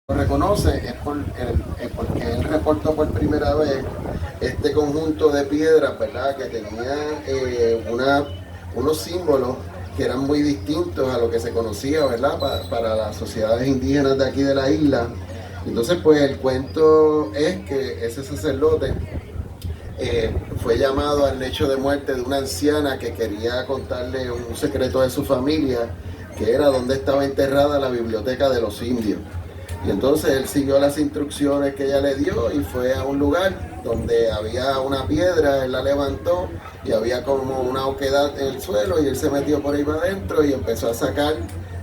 lo reconoce es porque él reportó por primera vez este conjunto de piedras, ¿verdad? Que tenían unos símbolos que eran muy distintos a lo que se conocía, ¿verdad? Para las sociedades indígenas de aquí de la isla. Entonces, pues el cuento es que ese sacerdote fue llamado al lecho de muerte de una anciana que quería contarle un secreto de su familia, que era dónde estaba enterrada la biblioteca de los indios. Y entonces él siguió las instrucciones que ella le dio y fue a un lugar donde había una piedra, él la levantó y había como una oquedad en el suelo y él se metió por ahí para adentro y empezó a sacar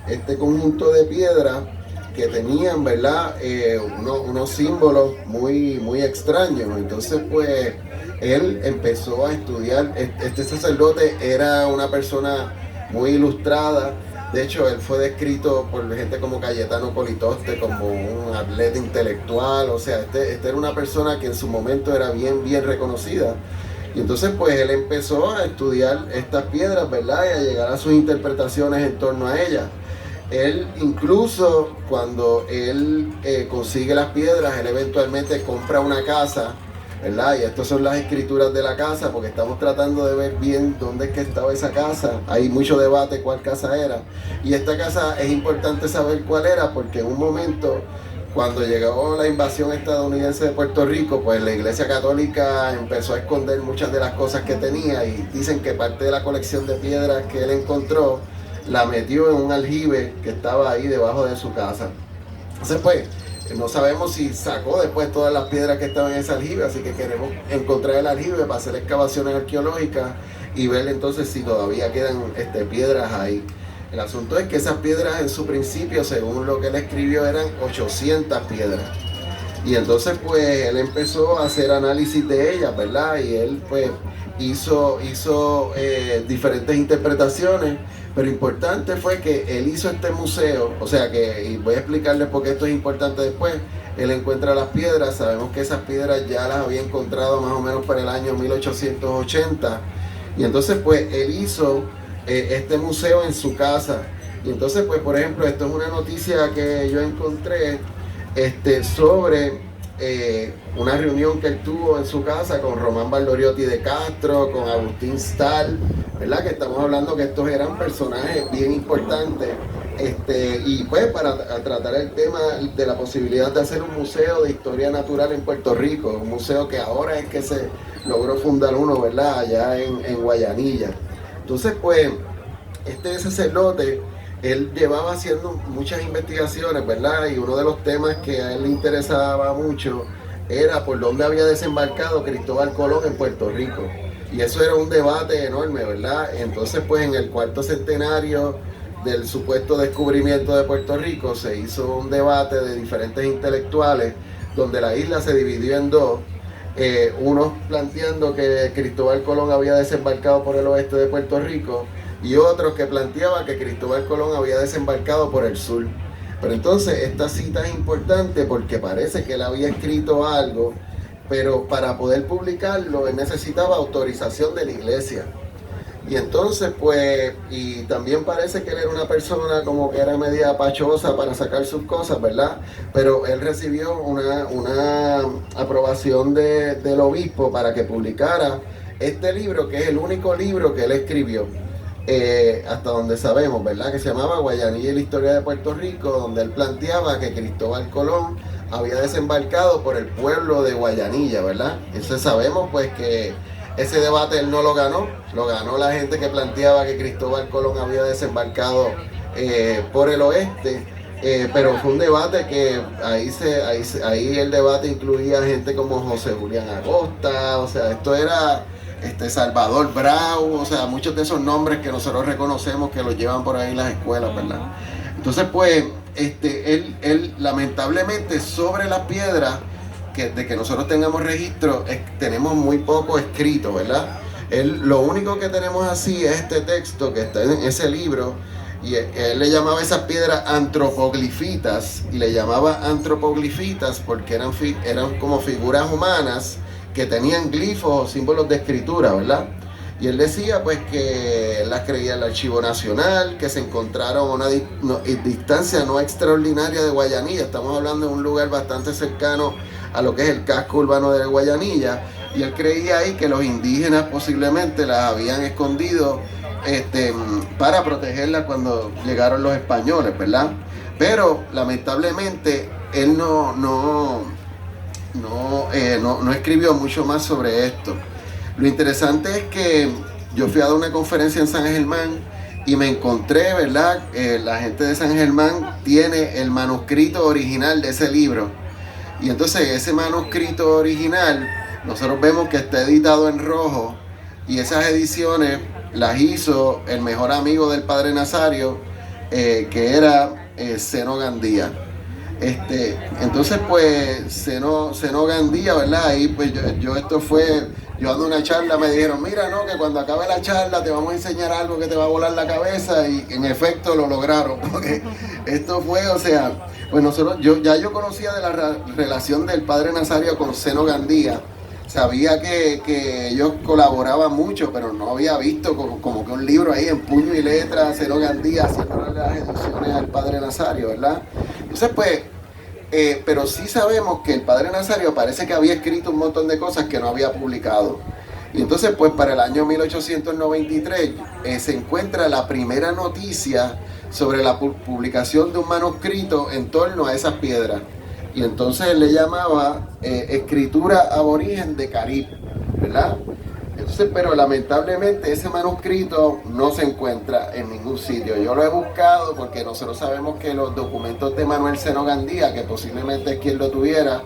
este conjunto de piedras que tenían, ¿verdad? Unos símbolos muy extraños. Entonces, pues, él empezó a estudiar. Este sacerdote era una persona muy ilustrada. De hecho, él fue descrito por gente como Cayetano Politoste como un atleta intelectual. O sea, este era una persona que en su momento era bien reconocida. Y entonces, pues, él empezó a estudiar estas piedras, ¿verdad? Y a llegar a sus interpretaciones en torno a ellas. Él incluso cuando él consigue las piedras, él eventualmente compra una casa, ¿verdad? Y estas son las escrituras de la casa, porque estamos tratando de ver bien dónde es que estaba esa casa. Hay mucho debate cuál casa era. Y esta casa es importante saber cuál era, porque en un momento, cuando llegó la invasión estadounidense de Puerto Rico, pues la Iglesia Católica empezó a esconder muchas de las cosas que tenía y dicen que parte de la colección de piedras que él encontró la metió en un aljibe que estaba ahí debajo de su casa. Entonces, pues, no sabemos si sacó después todas las piedras que estaban en ese aljibe, así que queremos encontrar el aljibe para hacer excavaciones arqueológicas y ver entonces si todavía quedan piedras ahí. El asunto es que esas piedras en su principio, según lo que él escribió, eran 800 piedras. Y entonces pues él empezó a hacer análisis de ellas, ¿verdad? Y él pues hizo diferentes interpretaciones, pero importante fue que él hizo este museo, o sea que, y voy a explicarles por qué esto es importante después. Él encuentra las piedras, sabemos que esas piedras ya las había encontrado más o menos para el año 1880, y entonces pues él hizo este museo en su casa. Y entonces pues por ejemplo, esto es una noticia que yo encontré sobre una reunión que él tuvo en su casa con Román Valdoriotti de Castro, con Agustín Stahl, ¿verdad? Que estamos hablando que estos eran personajes bien importantes. Y pues para tratar el tema de la posibilidad de hacer un museo de historia natural en Puerto Rico, un museo que ahora es que se logró fundar uno, ¿verdad? Allá en Guayanilla. Entonces, pues, este sacerdote, él llevaba haciendo muchas investigaciones, ¿verdad? Y uno de los temas que a él le interesaba mucho era por dónde había desembarcado Cristóbal Colón en Puerto Rico. Y eso era un debate enorme, ¿verdad? Entonces, pues en el cuarto centenario del supuesto descubrimiento de Puerto Rico, se hizo un debate de diferentes intelectuales, donde la isla se dividió en dos. Unos planteando que Cristóbal Colón había desembarcado por el oeste de Puerto Rico y otros que planteaban que Cristóbal Colón había desembarcado por el sur. Pero entonces esta cita es importante porque parece que él había escrito algo, pero para poder publicarlo él necesitaba autorización de la iglesia. Y entonces pues, y también parece que él era una persona como que era media pachosa para sacar sus cosas, ¿verdad? Pero él recibió una aprobación del obispo para que publicara este libro, que es el único libro que él escribió, hasta donde sabemos, ¿verdad? Que se llamaba Guayanilla y la historia de Puerto Rico, donde él planteaba que Cristóbal Colón había desembarcado por el pueblo de Guayanilla, ¿verdad? Entonces sabemos pues que ese debate él no lo ganó la gente que planteaba que Cristóbal Colón había desembarcado por el oeste, pero fue un debate que ahí el debate incluía gente como José Julián Agosta, o sea, esto era Salvador Brau, o sea, muchos de esos nombres que nosotros reconocemos que los llevan por ahí en las escuelas, ¿verdad? Entonces, pues, él lamentablemente sobre las piedras, de que nosotros tengamos registro, tenemos muy poco escrito, ¿verdad? Lo único que tenemos así es este texto que está en ese libro, y él le llamaba esas piedras antropoglifitas, y le llamaba antropoglifitas porque eran como figuras humanas que tenían glifos o símbolos de escritura, ¿verdad? Y él decía pues que él las creía en el Archivo Nacional, que se encontraron a una distancia no extraordinaria de Guayanilla. Estamos hablando de un lugar bastante cercano a lo que es el casco urbano de Guayanilla. Y él creía ahí que los indígenas posiblemente las habían escondido para protegerlas cuando llegaron los españoles, ¿verdad? Pero lamentablemente él no escribió mucho más sobre esto. Lo interesante es que yo fui a dar una conferencia en San Germán y me encontré, ¿verdad? La gente de San Germán tiene el manuscrito original de ese libro. Y entonces ese manuscrito original, nosotros vemos que está editado en rojo, y esas ediciones las hizo el mejor amigo del padre Nazario, que era Zeno Gandía. Entonces pues Zeno Gandía, ¿verdad? Ahí pues yo dando una charla, me dijeron, mira, no, que cuando acabe la charla te vamos a enseñar algo que te va a volar la cabeza, y en efecto lo lograron, porque esto fue, o sea, pues yo conocía de la relación del padre Nazario con Zeno Gandía. Sabía que ellos colaboraban mucho, pero no había visto como que un libro ahí en puño y letra, Zeno Gandía haciendo las ediciones al padre Nazario, ¿verdad? Entonces pues, pero sí sabemos que el padre Nazario parece que había escrito un montón de cosas que no había publicado. Y entonces pues para el año 1893 se encuentra la primera noticia sobre la publicación de un manuscrito en torno a esas piedras. Y entonces él le llamaba escritura aborigen de Carib, ¿verdad? Entonces, pero lamentablemente ese manuscrito no se encuentra en ningún sitio. Yo lo he buscado porque nosotros sabemos que los documentos de Manuel Zeno Gandía, que posiblemente es quien lo tuviera,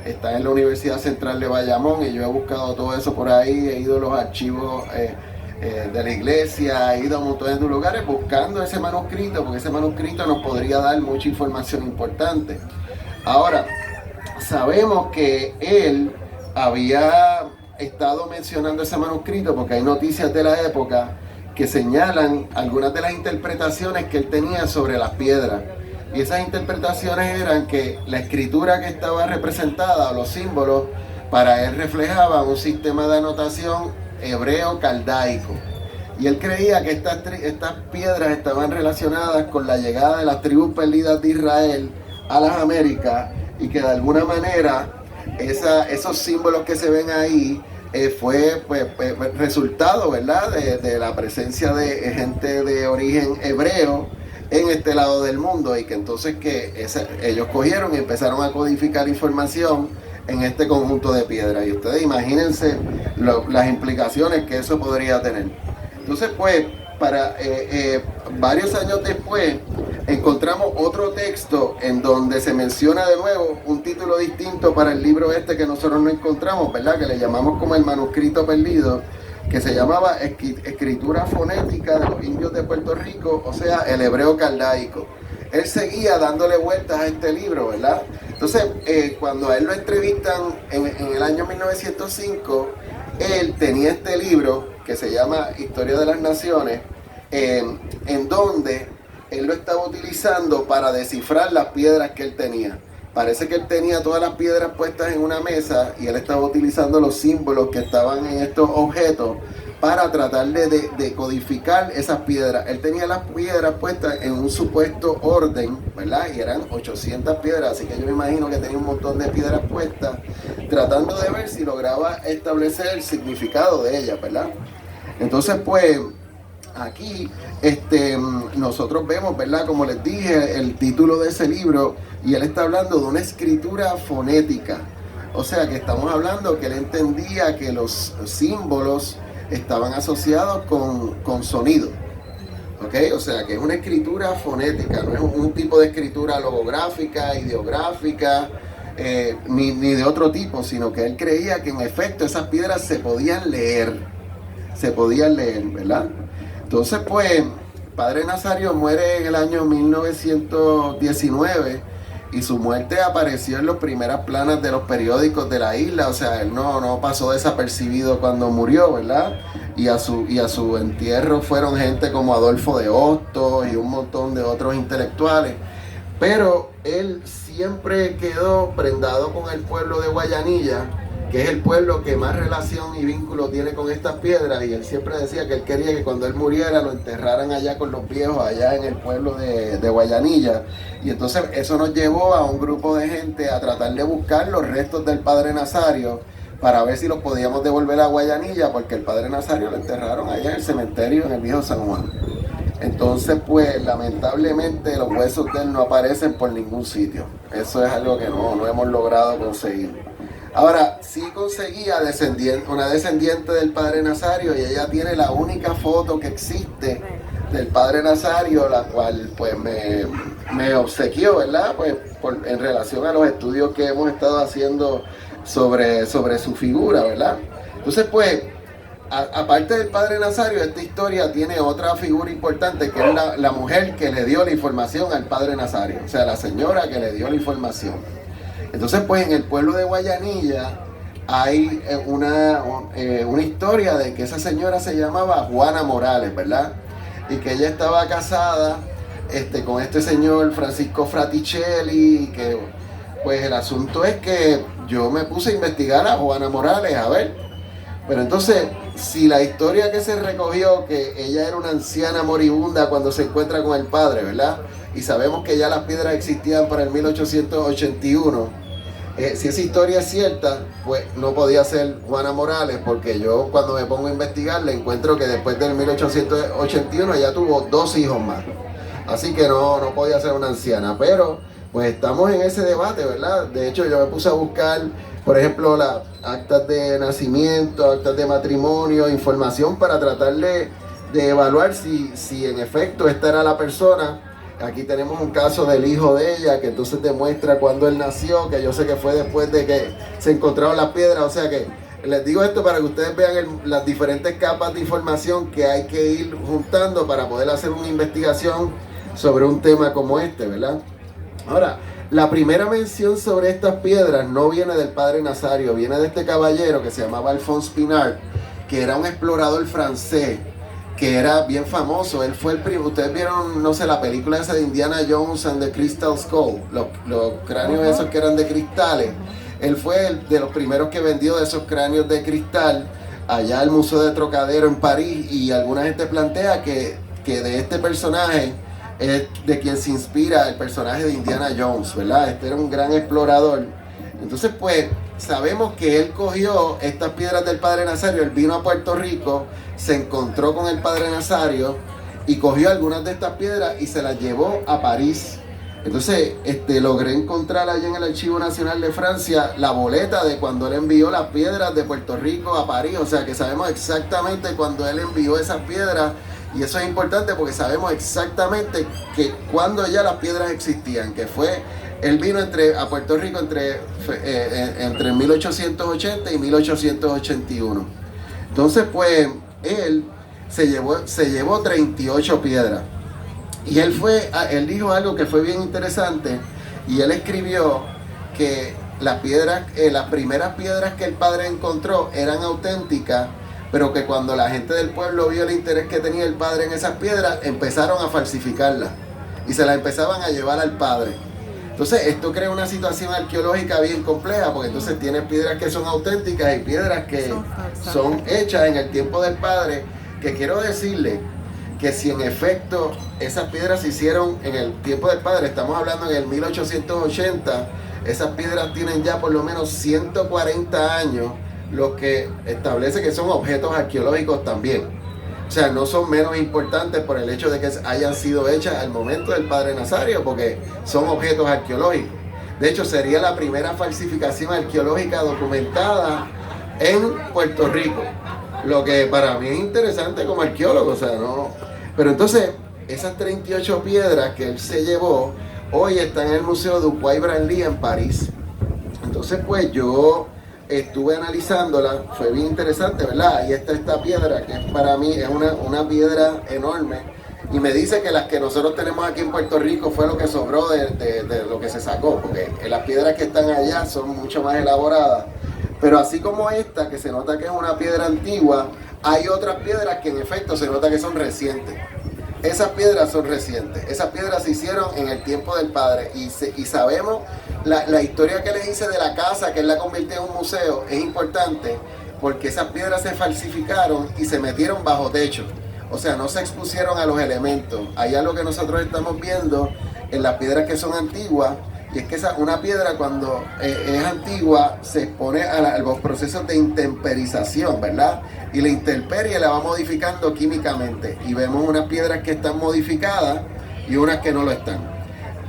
están en la Universidad Central de Bayamón, y yo he buscado todo eso por ahí, he ido a los archivos de la iglesia, he ido a un montón de lugares buscando ese manuscrito, porque ese manuscrito nos podría dar mucha información importante. Ahora, sabemos que él había estado mencionando ese manuscrito porque hay noticias de la época que señalan algunas de las interpretaciones que él tenía sobre las piedras. Y esas interpretaciones eran que la escritura que estaba representada, o los símbolos, para él reflejaban un sistema de anotación hebreo caldaico. Y él creía que estas piedras estaban relacionadas con la llegada de las tribus perdidas de Israel a las Américas, y que de alguna manera esos símbolos que se ven ahí fue resultado, ¿verdad?, de la presencia de gente de origen hebreo en este lado del mundo, y que entonces ellos cogieron y empezaron a codificar información en este conjunto de piedras. Y ustedes imagínense las implicaciones que eso podría tener. Entonces pues varios años después encontramos otro texto en donde se menciona de nuevo un título distinto para el libro que nosotros no encontramos, ¿verdad? Que le llamamos como el manuscrito perdido, que se llamaba Escritura Fonética de los Indios de Puerto Rico, o sea, el hebreo caldaico. Él seguía dándole vueltas a este libro, ¿verdad? Entonces, cuando a él lo entrevistan en el año 1905, él tenía este libro que se llama Historia de las Naciones, en donde él lo estaba utilizando para descifrar las piedras que él tenía. Parece que él tenía todas las piedras puestas en una mesa, y él estaba utilizando los símbolos que estaban en estos objetos para tratar de codificar esas piedras. Él tenía las piedras puestas en un supuesto orden, ¿verdad? Y eran 800 piedras, así que yo me imagino que tenía un montón de piedras puestas, tratando de ver si lograba establecer el significado de ellas, ¿verdad? Entonces pues aquí nosotros vemos, ¿verdad?, como les dije, el título de ese libro, y él está hablando de una escritura fonética. O sea que estamos hablando que él entendía que los símbolos estaban asociados con sonido. ¿Ok? O sea que es una escritura fonética, no es un tipo de escritura logográfica, ideográfica, ni de otro tipo, sino que él creía que en efecto esas piedras se podían leer, ¿verdad? Entonces pues Padre Nazario muere en el año 1919, y su muerte apareció en las primeras planas de los periódicos de la isla. O sea, él no pasó desapercibido cuando murió, ¿verdad? Y a su entierro fueron gente como Adolfo de Hostos y un montón de otros intelectuales. Pero él siempre quedó prendado con el pueblo de Guayanilla, que es el pueblo que más relación y vínculo tiene con estas piedras, y él siempre decía que él quería que cuando él muriera lo enterraran allá con los viejos, allá en el pueblo de Guayanilla. Y entonces eso nos llevó a un grupo de gente a tratar de buscar los restos del padre Nazario para ver si los podíamos devolver a Guayanilla, porque el padre Nazario lo enterraron allá en el cementerio en el viejo San Juan. Entonces, pues, lamentablemente los huesos de él no aparecen por ningún sitio. Eso es algo que no hemos logrado conseguir. Ahora, sí conseguía una descendiente del padre Nazario, y ella tiene la única foto que existe del padre Nazario, la cual pues me obsequió, ¿verdad? Pues en relación a los estudios que hemos estado haciendo sobre su figura, ¿verdad? Entonces, pues, aparte del padre Nazario, esta historia tiene otra figura importante, que es la mujer que le dio la información al padre Nazario, o sea, la señora que le dio la información. Entonces, pues, en el pueblo de Guayanilla hay una historia de que esa señora se llamaba Juana Morales, ¿verdad? Y que ella estaba casada con este señor Francisco Fraticelli, y que, pues, el asunto es que yo me puse a investigar a Juana Morales, a ver. Pero entonces, si la historia que se recogió, que ella era una anciana moribunda cuando se encuentra con el padre, ¿verdad? Y sabemos que ya las piedras existían para el 1881. Si esa historia es cierta, pues no podía ser Juana Morales, porque yo cuando me pongo a investigar le encuentro que después del 1881 ella tuvo 2 hijos más. Así que no podía ser una anciana, pero pues estamos en ese debate, ¿verdad? De hecho, yo me puse a buscar, por ejemplo, las actas de nacimiento, actas de matrimonio, información para tratar de evaluar si en efecto esta era la persona. Aquí tenemos un caso del hijo de ella, que entonces demuestra cuándo él nació, que yo sé que fue después de que se encontraron las piedras. O sea que les digo esto para que ustedes vean las diferentes capas de información que hay que ir juntando para poder hacer una investigación sobre un tema como este, ¿verdad? Ahora, la primera mención sobre estas piedras no viene del padre Nazario, viene de este caballero que se llamaba Alphonse Pinard, que era un explorador francés, que era bien famoso. Él fue el primero. Ustedes vieron, no sé, la película esa de Indiana Jones and the Crystal Skull, los cráneos esos que eran de cristales. Él fue de los primeros que vendió de esos cráneos de cristal allá al Museo de Trocadero en París, y alguna gente plantea que de este personaje es de quien se inspira el personaje de Indiana Jones, ¿verdad? Este era un gran explorador. Entonces, pues, sabemos que él cogió estas piedras del padre Nazario, él vino a Puerto Rico, se encontró con el padre Nazario y cogió algunas de estas piedras y se las llevó a París. Entonces, logré encontrar allá en el Archivo Nacional de Francia la boleta de cuando él envió las piedras de Puerto Rico a París. O sea, que sabemos exactamente cuando él envió esas piedras, y eso es importante porque sabemos exactamente que cuando ya las piedras existían, que fue... Él vino a Puerto Rico entre 1880 y 1881. Entonces, pues, él se llevó 38 piedras. Y él dijo algo que fue bien interesante, y él escribió que las primeras piedras que el padre encontró eran auténticas, pero que cuando la gente del pueblo vio el interés que tenía el padre en esas piedras, empezaron a falsificarlas y se las empezaban a llevar al padre. Entonces, esto crea una situación arqueológica bien compleja, porque entonces tiene piedras que son auténticas y piedras que son hechas en el tiempo del padre, que quiero decirle que si en efecto esas piedras se hicieron en el tiempo del padre, estamos hablando en el 1880, esas piedras tienen ya por lo menos 140 años, lo que establece que son objetos arqueológicos también. O sea, no son menos importantes por el hecho de que hayan sido hechas al momento del padre Nazario, porque son objetos arqueológicos. De hecho, sería la primera falsificación arqueológica documentada en Puerto Rico, lo que para mí es interesante como arqueólogo, o sea, no. Pero entonces, esas 38 piedras que él se llevó, hoy están en el Museo Dupuy-Branly en París. Entonces, pues yo estuve analizándola, fue bien interesante, ¿verdad? Ahí está esta piedra, que para mí es una piedra enorme, y me dice que las que nosotros tenemos aquí en Puerto Rico fue lo que sobró de lo que se sacó, porque las piedras que están allá son mucho más elaboradas. Pero así como esta, que se nota que es una piedra antigua, hay otras piedras que en efecto se nota que son recientes. Esas piedras son recientes, esas piedras se hicieron en el tiempo del padre, y sabemos la historia que les hice de la casa, que él la convirtió en un museo, es importante porque esas piedras se falsificaron y se metieron bajo techo. O sea, no se expusieron a los elementos. Allá lo que nosotros estamos viendo en las piedras que son antiguas, y es que una piedra cuando es antigua se expone a los procesos de intemperización, ¿verdad? Y la intemperie la va modificando químicamente. Y vemos unas piedras que están modificadas y unas que no lo están.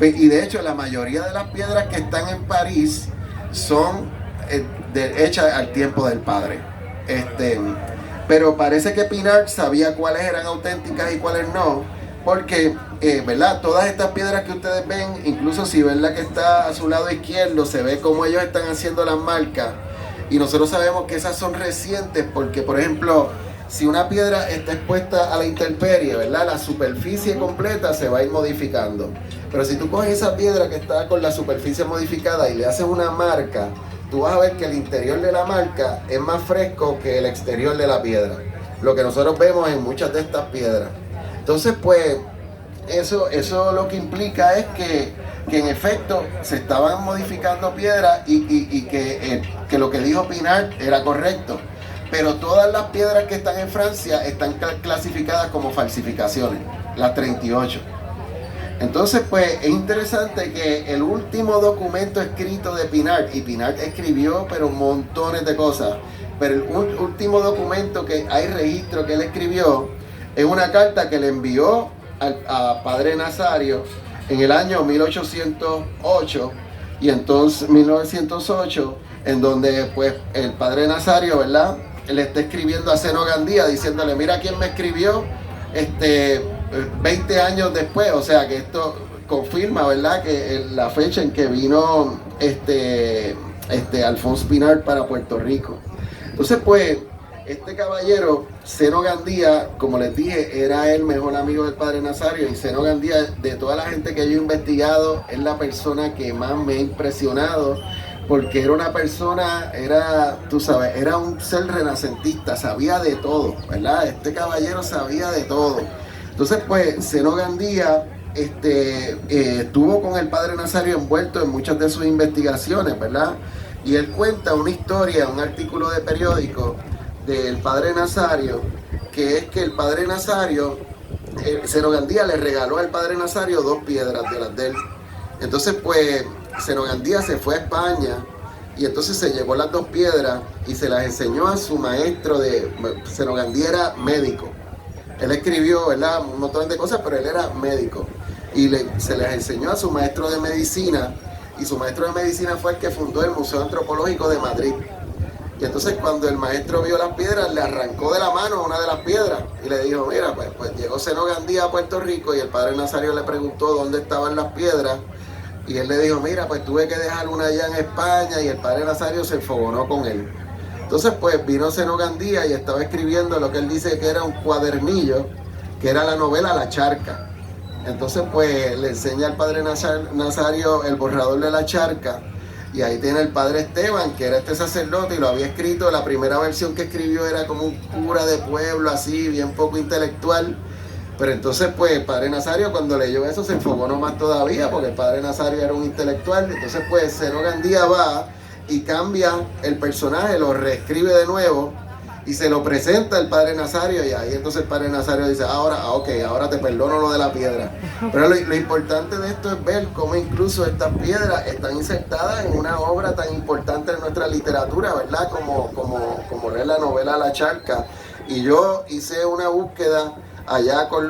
Y de hecho la mayoría de las piedras que están en París son hechas al tiempo del padre. Pero parece que Pinart sabía cuáles eran auténticas y cuáles no, porque, ¿verdad? Todas estas piedras que ustedes ven, incluso si ven la que está a su lado izquierdo, se ve cómo ellos están haciendo las marcas, y nosotros sabemos que esas son recientes, porque, por ejemplo, si una piedra está expuesta a la intemperie, ¿verdad? La superficie completa se va a ir modificando. Pero si tú coges esa piedra que está con la superficie modificada y le haces una marca, tú vas a ver que el interior de la marca es más fresco que el exterior de la piedra. Lo que nosotros vemos en muchas de estas piedras. Entonces, pues, eso lo que implica es que en efecto se estaban modificando piedras y que lo que dijo Pinart era correcto. Pero todas las piedras que están en Francia están clasificadas como falsificaciones, las 38. Entonces, pues, es interesante que el último documento escrito de Pinart, y Pinart escribió, pero montones de cosas, pero el último documento que hay registro que él escribió es una carta que le envió a Padre Nazario en el año 1808, y entonces 1908, en donde, pues, el Padre Nazario, ¿verdad?, le está escribiendo a Zeno Gandía diciéndole, mira quién me escribió 20 años después. O sea que esto confirma, ¿verdad?, que la fecha en que vino Alphonse Pinart para Puerto Rico. Entonces, pues, este caballero, Zeno Gandía, como les dije, era el mejor amigo del Padre Nazario, y Zeno Gandía, de toda la gente que yo he investigado, es la persona que más me ha impresionado, porque era una persona, tú sabes, era un ser renacentista, sabía de todo, ¿verdad? Este caballero sabía de todo. Entonces, pues, Zeno Gandía estuvo con el Padre Nazario envuelto en muchas de sus investigaciones, ¿verdad? Y él cuenta una historia, un artículo de periódico del Padre Nazario, que es que el Padre Nazario, Zeno Gandía le regaló al Padre Nazario 2 piedras de las de él. Entonces, pues, Zeno Gandía se fue a España y entonces se llevó las 2 piedras y se las enseñó a su maestro Zeno Gandía era médico. Él escribió, ¿verdad?, un montón de cosas, pero él era médico. Y se les enseñó a su maestro de medicina, y su maestro de medicina fue el que fundó el Museo Antropológico de Madrid. Y entonces cuando el maestro vio las piedras, le arrancó de la mano una de las piedras y le dijo, mira, pues llegó Zeno Gandía a Puerto Rico, y el Padre Nazario le preguntó dónde estaban las piedras, y él le dijo, mira, pues tuve que dejar una allá en España, y el Padre Nazario se enfogonó con él. Entonces, pues, vino Zeno Gandía y estaba escribiendo lo que él dice que era un cuadernillo, que era la novela La Charca. Entonces, pues, le enseña al Padre Nazario el borrador de La Charca, y ahí tiene el Padre Esteban, que era este sacerdote, y lo había escrito. La primera versión que escribió era como un cura de pueblo, así, bien poco intelectual. Pero entonces, pues, el Padre Nazario, cuando leyó eso, se enfocó más todavía, porque el Padre Nazario era un intelectual. Entonces, pues, Zeno Gandía va y cambia el personaje, lo reescribe de nuevo y se lo presenta al Padre Nazario, y ahí entonces el Padre Nazario dice, ahora te perdono lo de la piedra. Pero lo importante de esto es ver cómo incluso estas piedras están insertadas en una obra tan importante en nuestra literatura, ¿verdad? Como es la novela La Charca. Y yo hice una búsqueda allá con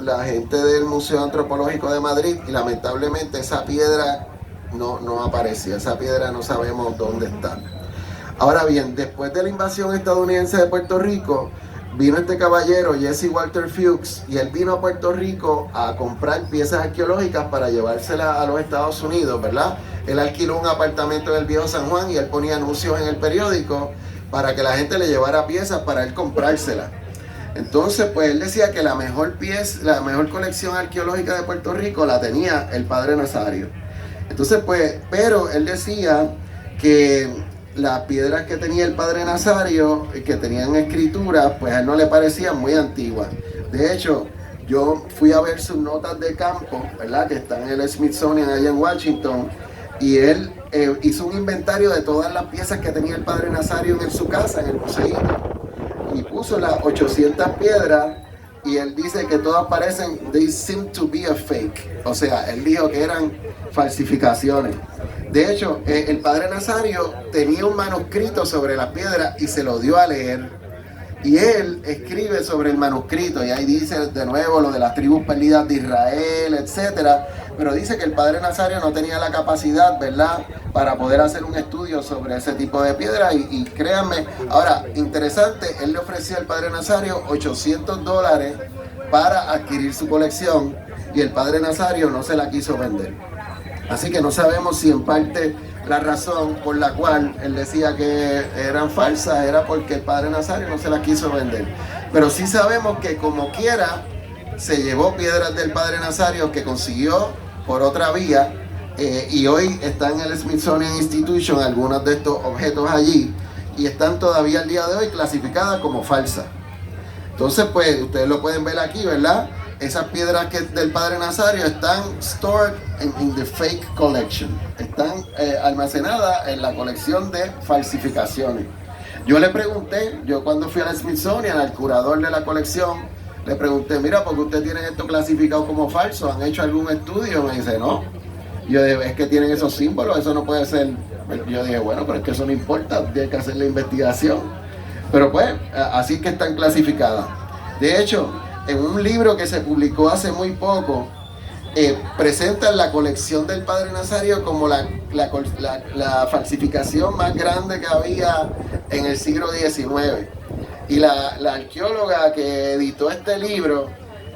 la gente del Museo Antropológico de Madrid, y lamentablemente esa piedra no apareció. Esa piedra no sabemos dónde está. Ahora bien, después de la invasión estadounidense de Puerto Rico, vino este caballero, Jesse Walter Fuchs, y él vino a Puerto Rico a comprar piezas arqueológicas para llevárselas a los Estados Unidos, ¿verdad? Él alquiló un apartamento en el Viejo San Juan y él ponía anuncios en el periódico para que la gente le llevara piezas para él comprárselas. Entonces, pues él decía que la mejor colección arqueológica de Puerto Rico la tenía el Padre Nazario. Entonces, pues, pero él decía que las piedras que tenía el Padre Nazario, que tenían escritura, pues a él no le parecían muy antiguas. De hecho, yo fui a ver sus notas de campo, ¿verdad?, que están en el Smithsonian allá en Washington, y él hizo un inventario de todas las piezas que tenía el padre Nazario en su casa, en el museo, y puso las 800 piedras, y él dice que todas parecen, they seem to be a fake, o sea, él dijo que eran falsificaciones. De hecho, el padre Nazario tenía un manuscrito sobre las piedras y se lo dio a leer. Y él escribe sobre el manuscrito, y ahí dice de nuevo lo de las tribus perdidas de Israel, etcétera. Pero dice que el padre Nazario no tenía la capacidad, ¿verdad?, para poder hacer un estudio sobre ese tipo de piedra. Y créanme, ahora, interesante, él le ofreció al padre Nazario $800 para adquirir su colección, y el padre Nazario no se la quiso vender. Así que no sabemos si en parte la razón por la cual él decía que eran falsas era porque el padre Nazario no se las quiso vender. Pero sí sabemos que como quiera se llevó piedras del padre Nazario que consiguió por otra vía, y hoy están en el Smithsonian Institution algunos de estos objetos allí, y están todavía al día de hoy clasificadas como falsas. Entonces, pues ustedes lo pueden ver aquí, ¿verdad? Esas piedras del padre Nazario están stored in the fake collection. Están almacenadas en la colección de falsificaciones. Yo le pregunté, yo cuando fui al Smithsonian, al curador de la colección, le pregunté, mira, ¿por qué ustedes tienen esto clasificado como falso? ¿Han hecho algún estudio? Me dice, no. Yo dije, es que tienen esos símbolos, eso no puede ser. Yo dije, bueno, pero es que eso no importa, tiene que hacer la investigación. Pero pues, así es que están clasificadas. De hecho, en un libro que se publicó hace muy poco, presentan la colección del padre Nazario como la falsificación más grande que había en el siglo XIX. Y la arqueóloga que editó este libro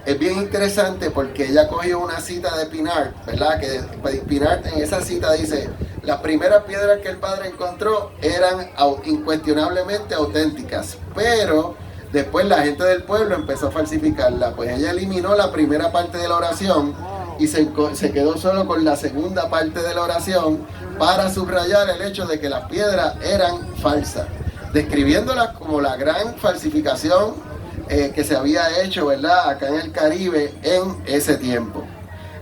es bien interesante porque ella cogió una cita de Pinart, ¿verdad? Que Pinart en esa cita dice, las primeras piedras que el padre encontró eran incuestionablemente auténticas, pero después la gente del pueblo empezó a falsificarla. Pues ella eliminó la primera parte de la oración y se quedó solo con la segunda parte de la oración para subrayar el hecho de que las piedras eran falsas, describiéndolas como la gran falsificación que se había hecho, ¿verdad?, acá en el Caribe en ese tiempo.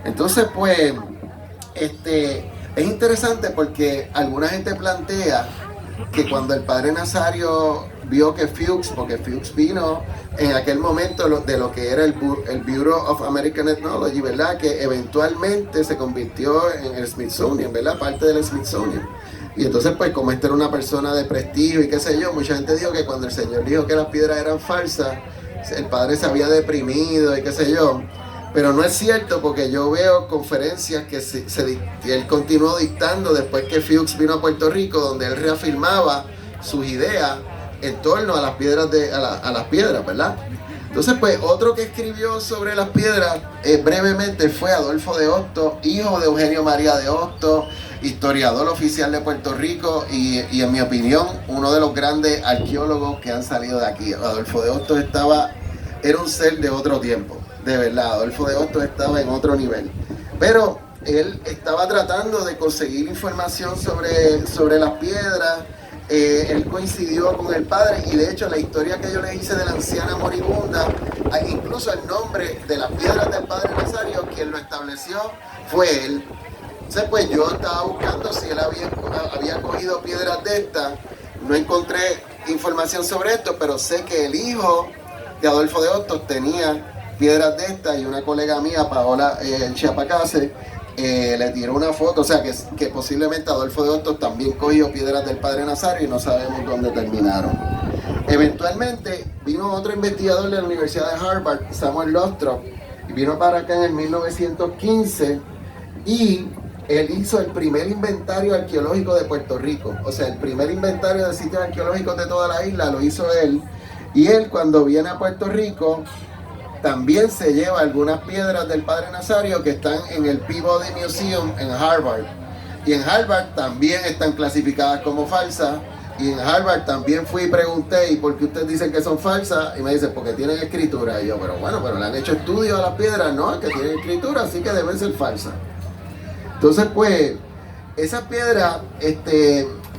Entonces, pues, es interesante porque alguna gente plantea que cuando el padre Nazario vio que Fuchs, porque Fuchs vino en aquel momento de lo que era el Bureau of American Ethnology, ¿verdad?, que eventualmente se convirtió en el Smithsonian, ¿verdad?, parte del Smithsonian. Y entonces, pues, como esta era una persona de prestigio y qué sé yo, mucha gente dijo que cuando el Señor dijo que las piedras eran falsas, el padre se había deprimido y qué sé yo. Pero no es cierto, porque yo veo conferencias que él continuó dictando después que Fuchs vino a Puerto Rico, donde él reafirmaba sus ideas en torno a las piedras, a las piedras, ¿verdad? Entonces, pues, otro que escribió sobre las piedras brevemente fue Adolfo de Hostos, hijo de Eugenio María de Hostos, historiador oficial de Puerto Rico y en mi opinión, uno de los grandes arqueólogos que han salido de aquí. Adolfo de Hostos era un ser de otro tiempo, de verdad. Adolfo de Hostos estaba en otro nivel. Pero él estaba tratando de conseguir información sobre las piedras. Él coincidió con el padre, y de hecho la historia que yo le hice de la anciana moribunda, incluso el nombre de las piedras del padre Nazario, quien lo estableció fue él. Entonces, pues, yo estaba buscando si él había cogido piedras de estas. No encontré información sobre esto, pero sé que el hijo de Adolfo de Hostos tenía piedras de estas, y una colega mía, Paola Chiapacase, le tiró una foto, o sea que posiblemente Adolfo de Hostos también cogió piedras del padre Nazario y no sabemos dónde terminaron. Eventualmente vino otro investigador de la Universidad de Harvard, Samuel Lothrop, y vino para acá en el 1915, y él hizo el primer inventario arqueológico de Puerto Rico. O sea, el primer inventario de sitios arqueológicos de toda la isla lo hizo él. Y él, cuando viene a Puerto Rico, también se lleva algunas piedras del padre Nazario que están en el Peabody Museum en Harvard. Y en Harvard también están clasificadas como falsas. Y en Harvard también fui y pregunté, ¿y por qué ustedes dicen que son falsas? Y me dicen, porque tienen escritura. Y yo, pero bueno, pero le han hecho estudios a las piedras. No, es que tienen escritura, así que deben ser falsas. Entonces, pues, esas piedras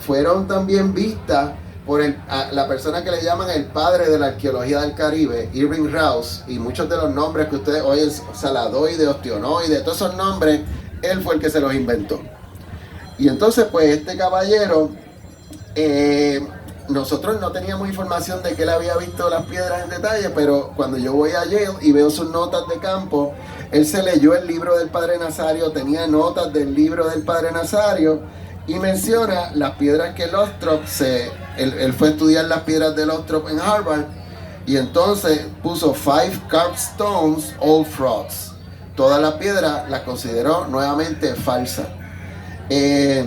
fueron también vistas por la persona que le llaman el padre de la arqueología del Caribe, Irving Rouse, y muchos de los nombres que ustedes oyen, saladoide, ostionoide, todos esos nombres, él fue el que se los inventó. Y entonces pues este caballero, nosotros no teníamos información de que él había visto las piedras en detalle, pero cuando yo voy a Yale y veo sus notas de campo, él se leyó el libro del Padre Nazario, tenía notas del libro del Padre Nazario y menciona las piedras que Lothrop él fue a estudiar las piedras de Lothrop en Harvard y entonces puso 5 carved stones, all frauds. Todas las piedras las consideró nuevamente falsas. Es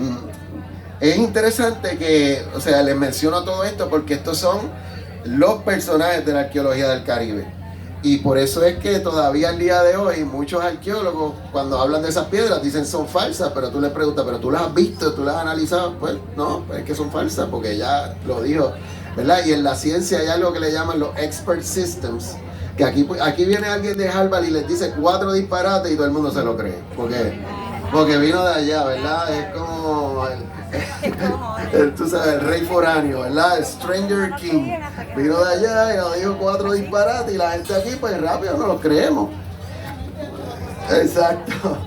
interesante que, o sea, les menciono todo esto porque estos son los personajes de la arqueología del Caribe. Y por eso es que todavía al día de hoy muchos arqueólogos cuando hablan de esas piedras dicen son falsas, pero tú les preguntas, ¿pero tú las has visto? ¿Tú las has analizado? Pues no, pues es que son falsas porque ya lo dijo, ¿verdad? Y en la ciencia hay algo que le llaman los expert systems, que aquí viene alguien de Harvard y les dice 4 disparates y todo el mundo se lo cree. Porque vino de allá, ¿verdad? Es como tú sabes, el rey foráneo, ¿verdad? El Stranger King. Vino de allá y nos dijo 4 disparates y la gente aquí, pues rápido no lo creemos. Exacto.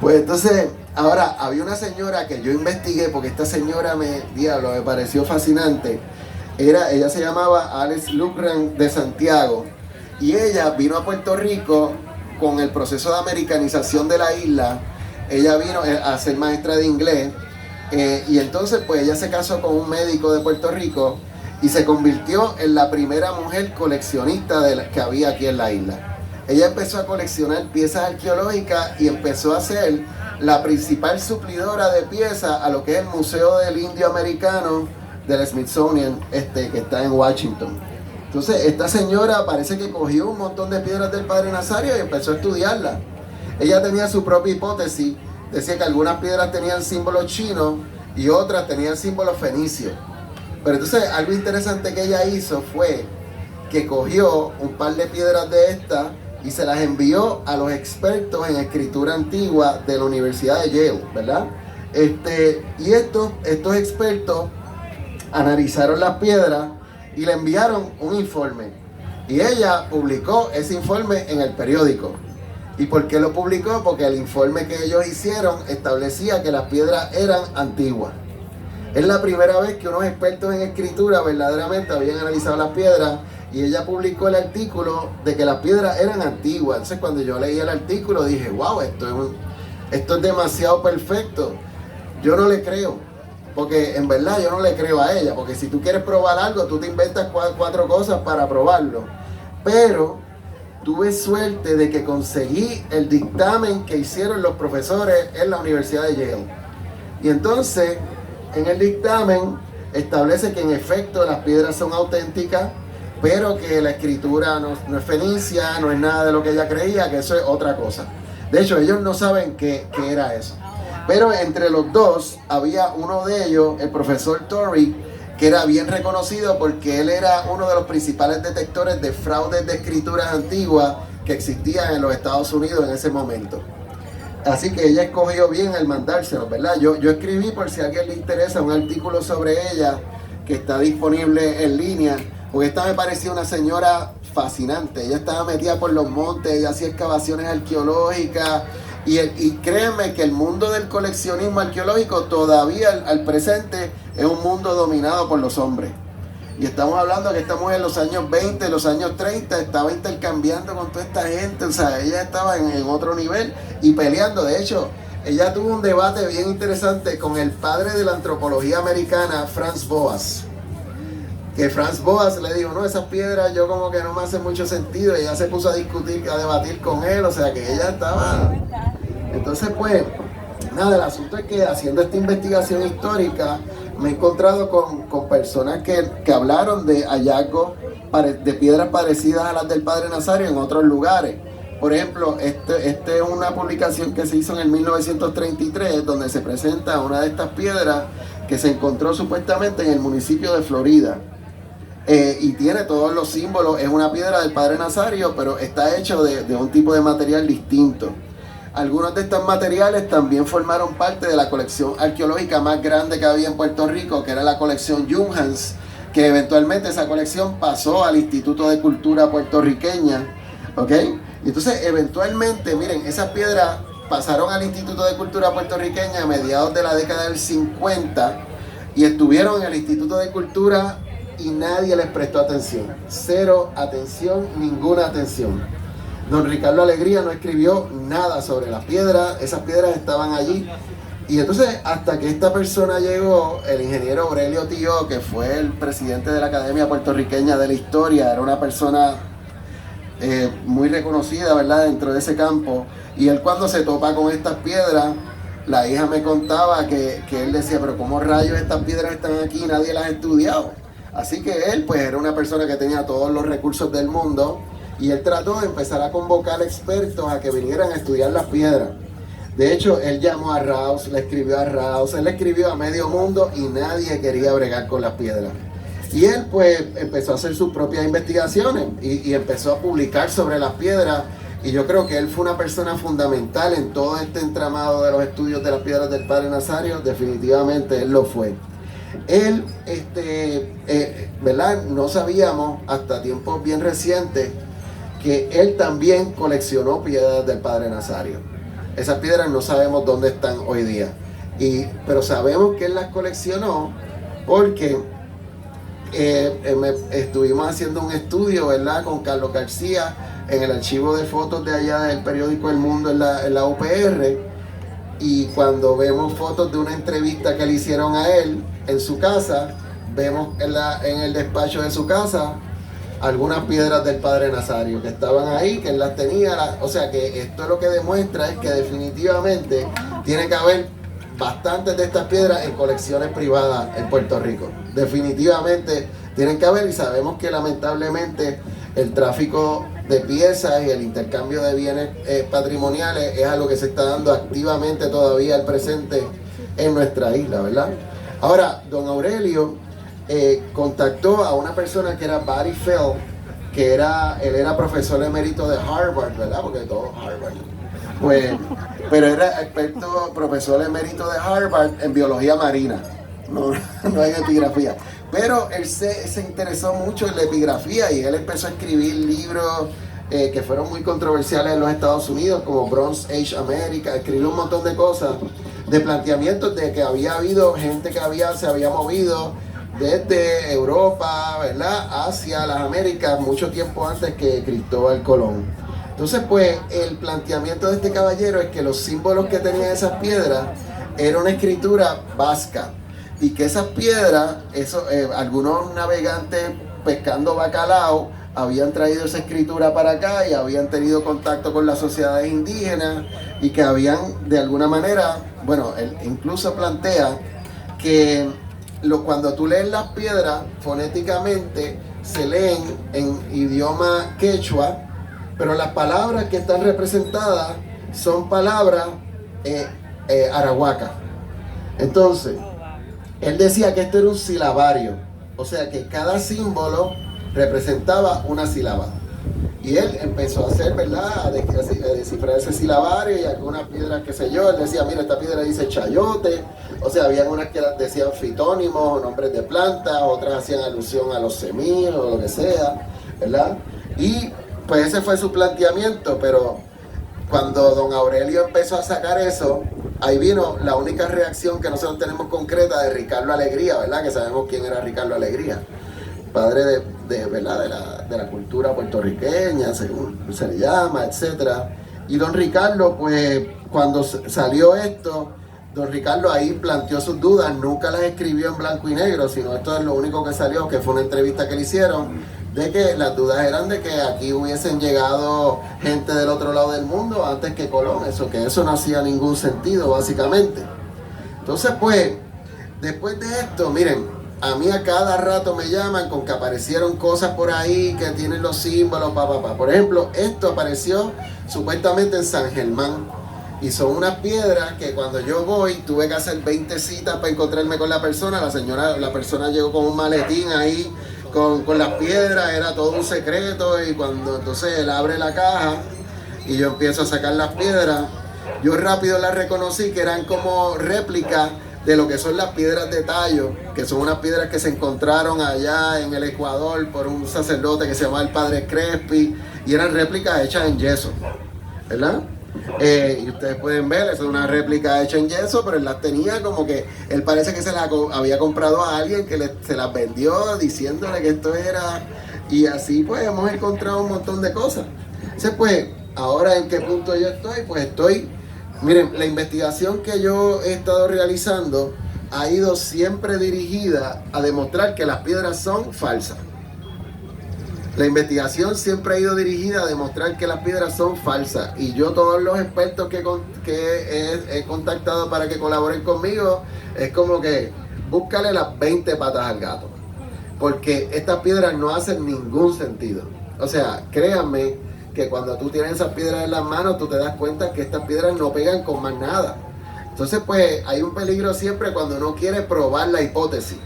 Pues entonces, ahora, había una señora que yo investigué porque esta señora me pareció fascinante. Ella se llamaba Alice Lucran de Santiago y ella vino a Puerto Rico con el proceso de americanización de la isla. Ella vino a ser maestra de inglés y entonces pues ella se casó con un médico de Puerto Rico y se convirtió en la primera mujer coleccionista que había aquí en la isla. Ella empezó a coleccionar piezas arqueológicas y empezó a ser la principal suplidora de piezas a lo que es el Museo del Indio Americano del Smithsonian, que está en Washington. Entonces esta señora parece que cogió un montón de piedras del Padre Nazario y empezó a estudiarlas. Ella tenía su propia hipótesis, decía que algunas piedras tenían símbolos chinos y otras tenían símbolos fenicios. Pero entonces algo interesante que ella hizo fue que cogió un par de piedras de estas y se las envió a los expertos en escritura antigua de la Universidad de Yale, ¿verdad? Y estos expertos analizaron las piedras y le enviaron un informe. Y ella publicó ese informe en el periódico. ¿Y por qué lo publicó? Porque el informe que ellos hicieron establecía que las piedras eran antiguas. Es la primera vez que unos expertos en escritura verdaderamente habían analizado las piedras y ella publicó el artículo de que las piedras eran antiguas. Entonces cuando yo leí el artículo dije, wow, esto es demasiado perfecto. Yo no le creo, porque en verdad yo no le creo a ella, porque si tú quieres probar algo, tú te inventas 4 cosas para probarlo. Pero tuve suerte de que conseguí el dictamen que hicieron los profesores en la Universidad de Yale. Y entonces, en el dictamen establece que en efecto las piedras son auténticas, pero que la escritura no es fenicia, no es nada de lo que ella creía, que eso es otra cosa. De hecho, ellos no saben qué era eso. Pero entre los dos, había uno de ellos, el profesor Torrey, que era bien reconocido porque él era uno de los principales detectores de fraudes de escrituras antiguas que existían en los Estados Unidos en ese momento. Así que ella escogió bien el mandárselo, ¿verdad? Yo escribí, por si a alguien le interesa, un artículo sobre ella que está disponible en línea, porque esta me parecía una señora fascinante. Ella estaba metida por los montes, ella hacía excavaciones arqueológicas y créanme que el mundo del coleccionismo arqueológico todavía al presente es un mundo dominado por los hombres. Y estamos hablando que esta mujer en los años 20, los años 30 estaba intercambiando con toda esta gente, o sea, ella estaba en otro nivel y peleando. De hecho, ella tuvo un debate bien interesante con el padre de la antropología americana, Franz Boas. Que Franz Boas le dijo, no, esas piedras yo como que no me hacen mucho sentido. Y ella se puso a discutir, a debatir con él, o sea que ella estaba... Entonces pues, nada, el asunto es que haciendo esta investigación histórica me he encontrado con personas que hablaron de hallazgos de piedras parecidas a las del Padre Nazario en otros lugares. Por ejemplo, este es una publicación que se hizo en el 1933 donde se presenta una de estas piedras que se encontró supuestamente en el municipio de Florida. Y tiene todos los símbolos, es una piedra del Padre Nazario, pero está hecho de un tipo de material distinto. Algunos de estos materiales también formaron parte de la colección arqueológica más grande que había en Puerto Rico, que era la colección Junghans, que eventualmente esa colección pasó al Instituto de Cultura Puertorriqueña, ¿ok? Y entonces eventualmente, miren, esas piedras pasaron al Instituto de Cultura Puertorriqueña a mediados de la década del 50 y estuvieron en el Instituto de Cultura y nadie les prestó atención. Cero atención, ninguna atención. Don Ricardo Alegría no escribió nada sobre las piedras, esas piedras estaban allí. Y entonces, hasta que esta persona llegó, el ingeniero Aurelio Tío, que fue el presidente de la Academia Puertorriqueña de la Historia, era una persona muy reconocida, ¿verdad?, dentro de ese campo. Y él, cuando se topa con estas piedras, la hija me contaba que él decía, pero ¿cómo rayos estas piedras están aquí y nadie las ha estudiado? Así que él, pues, era una persona que tenía todos los recursos del mundo y él trató de empezar a convocar expertos a que vinieran a estudiar las piedras. De hecho, él llamó a Raus, le escribió a Raus, él le escribió a medio mundo y nadie quería bregar con las piedras. Y él, pues, empezó a hacer sus propias investigaciones y empezó a publicar sobre las piedras. Y yo creo que él fue una persona fundamental en todo este entramado de los estudios de las piedras del Padre Nazario. Definitivamente él lo fue. Él, ¿verdad? No sabíamos hasta tiempos bien recientes que él también coleccionó piedras del Padre Nazario. Esas piedras no sabemos dónde están hoy día, pero sabemos que él las coleccionó porque estuvimos haciendo un estudio, ¿verdad?, con Carlos García en el archivo de fotos de allá del periódico El Mundo en la UPR, y cuando vemos fotos de una entrevista que le hicieron a él en su casa, vemos en el despacho de su casa algunas piedras del Padre Nazario que estaban ahí, que él las tenía. O sea que esto lo que demuestra es que definitivamente tiene que haber bastantes de estas piedras en colecciones privadas en Puerto Rico. Definitivamente tienen que haber, y sabemos que lamentablemente el tráfico de piezas y el intercambio de bienes patrimoniales es algo que se está dando activamente todavía al presente en nuestra isla, ¿verdad? Ahora, don Aurelio contactó a una persona que era Barry Fell, que él era profesor emérito de Harvard, ¿verdad? Porque todo Harvard. Pues, pero era experto, profesor emérito de Harvard en biología marina, no en epigrafía. Pero él se interesó mucho en la epigrafía y él empezó a escribir libros que fueron muy controversiales en los Estados Unidos, como Bronze Age America. Escribió un montón de cosas, de planteamientos de que había habido gente que se había movido desde Europa, ¿verdad?, hacia las Américas mucho tiempo antes que Cristóbal Colón. Entonces, pues, el planteamiento de este caballero es que los símbolos que tenían esas piedras era una escritura vasca, y que esas piedras, algunos navegantes pescando bacalao habían traído esa escritura para acá y habían tenido contacto con las sociedades indígenas, y que habían, de alguna manera, bueno, él incluso plantea que cuando tú lees las piedras, fonéticamente se leen en idioma quechua, pero las palabras que están representadas son palabras arahuacas. Entonces, él decía que esto era un silabario, o sea que cada símbolo representaba una sílaba. Y él empezó a hacer, ¿verdad?, a descifrar ese silabario, y algunas piedras, qué sé yo, él decía, mira, esta piedra dice chayote. O sea, había unas que decían fitónimos o nombres de plantas, otras hacían alusión a los semillos o lo que sea, ¿verdad? Y pues ese fue su planteamiento, pero cuando don Aurelio empezó a sacar eso, ahí vino la única reacción que nosotros tenemos concreta de Ricardo Alegría, ¿verdad? Que sabemos quién era Ricardo Alegría, padre ¿verdad?, de la cultura puertorriqueña, según se le llama, etcétera. Y don Ricardo, pues, cuando salió esto, don Ricardo ahí planteó sus dudas, nunca las escribió en blanco y negro, sino esto es lo único que salió, que fue una entrevista que le hicieron, de que las dudas eran de que aquí hubiesen llegado gente del otro lado del mundo antes que Colón, que eso no hacía ningún sentido, básicamente. Entonces, pues, después de esto, miren, a mí a cada rato me llaman con que aparecieron cosas por ahí que tienen los símbolos, Por ejemplo, esto apareció supuestamente en San Germán. Y son unas piedras que cuando yo voy, tuve que hacer 20 citas para encontrarme con la persona. La persona llegó con un maletín ahí con las piedras, era todo un secreto. Y cuando entonces él abre la caja y yo empiezo a sacar las piedras, yo rápido las reconocí que eran como réplicas de lo que son las piedras de tallo, que son unas piedras que se encontraron allá en el Ecuador por un sacerdote que se llamaba el Padre Crespi, y eran réplicas hechas en yeso, ¿verdad? Y ustedes pueden ver, es una réplica hecha en yeso, pero él las tenía como que, él parece que se las había comprado a alguien que se las vendió diciéndole que esto era, y así pues hemos encontrado un montón de cosas. Entonces pues, ahora en qué punto yo estoy, pues estoy, miren, la investigación que yo he estado realizando ha ido siempre dirigida a demostrar que las piedras son falsas. La investigación siempre ha ido dirigida a demostrar que las piedras son falsas. Y yo, todos los expertos que he contactado para que colaboren conmigo, es como que búscale las 20 patas al gato. Porque estas piedras no hacen ningún sentido. O sea, créanme que cuando tú tienes esas piedras en las manos, tú te das cuenta que estas piedras no pegan con más nada. Entonces, pues, hay un peligro siempre cuando uno quiere probar la hipótesis.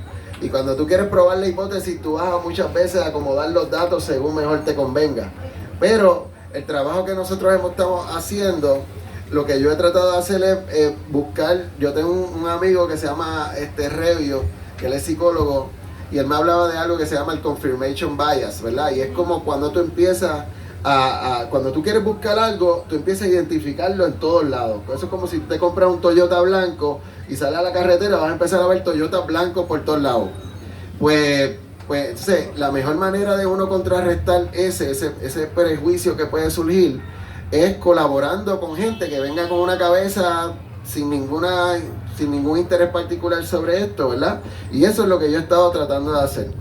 Y cuando tú quieres probar la hipótesis, tú vas a muchas veces a acomodar los datos según mejor te convenga. Pero el trabajo que nosotros estamos haciendo, lo que yo he tratado de hacer es buscar. Yo tengo un amigo que se llama Revio, que él es psicólogo, y él me hablaba de algo que se llama el confirmation bias, ¿verdad? Y es como cuando tú empiezas cuando tú quieres buscar algo, tú empiezas a identificarlo en todos lados. Eso es como si te compras un Toyota blanco y sales a la carretera, vas a empezar a ver Toyota blancos por todos lados. Pues entonces, la mejor manera de uno contrarrestar ese prejuicio que puede surgir es colaborando con gente que venga con una cabeza sin ningún interés particular sobre esto, ¿verdad? Y eso es lo que yo he estado tratando de hacer.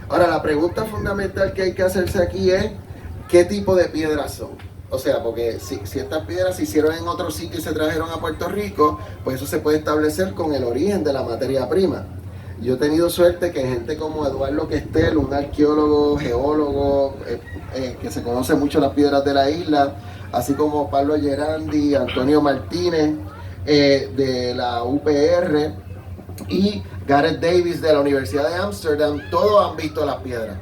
Ahora, la pregunta fundamental que hay que hacerse aquí es: ¿qué tipo de piedras son? O sea, porque si estas piedras se hicieron en otro sitio y se trajeron a Puerto Rico, pues eso se puede establecer con el origen de la materia prima. Yo he tenido suerte que gente como Eduardo Questel, un arqueólogo, geólogo, que se conoce mucho las piedras de la isla, así como Pablo Gerandi, Antonio Martínez, de la UPR, y Gareth Davis de la Universidad de Ámsterdam, todos han visto las piedras.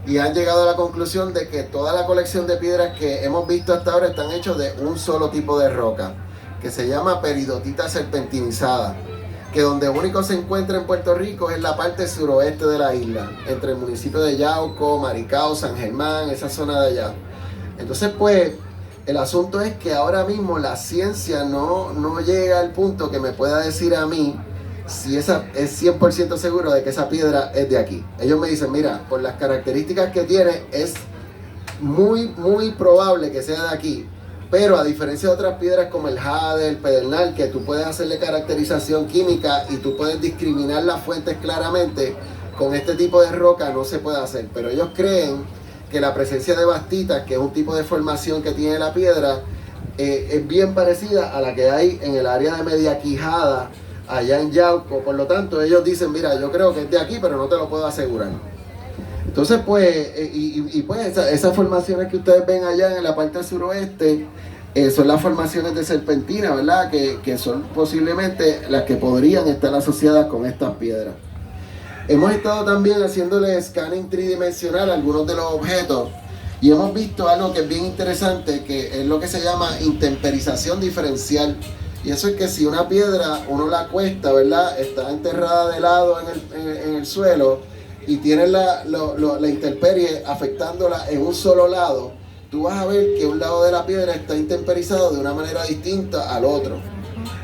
Y han llegado a la conclusión de que toda la colección de piedras que hemos visto hasta ahora están hechos de un solo tipo de roca, que se llama peridotita serpentinizada, que donde único se encuentra en Puerto Rico es la parte suroeste de la isla, entre el municipio de Yauco, Maricao, San Germán, esa zona de allá. Entonces, pues, el asunto es que ahora mismo la ciencia no llega al punto que me pueda decir a mí si esa es 100% seguro de que esa piedra es de aquí. Ellos me dicen, mira, por las características que tiene, es muy probable que sea de aquí. Pero a diferencia de otras piedras como el jade, el pedernal, que tú puedes hacerle caracterización química y tú puedes discriminar las fuentes claramente, con este tipo de roca no se puede hacer. Pero ellos creen que la presencia de bastitas, que es un tipo de formación que tiene la piedra, es bien parecida a la que hay en el área de Media Quijada, allá en Yauco. Por lo tanto, ellos dicen, mira, yo creo que es de aquí, pero no te lo puedo asegurar. Entonces, pues, pues esas formaciones que ustedes ven allá en la parte suroeste, son las formaciones de serpentina, ¿verdad? Que son posiblemente las que podrían estar asociadas con estas piedras. Hemos estado también haciéndole scanning tridimensional a algunos de los objetos, y hemos visto algo que es bien interesante, que es lo que se llama intemperización diferencial. Y eso es que si una piedra uno la cuesta, ¿verdad?, está enterrada de lado en el suelo y tiene la intemperie afectándola en un solo lado, tú vas a ver que un lado de la piedra está intemperizado de una manera distinta al otro.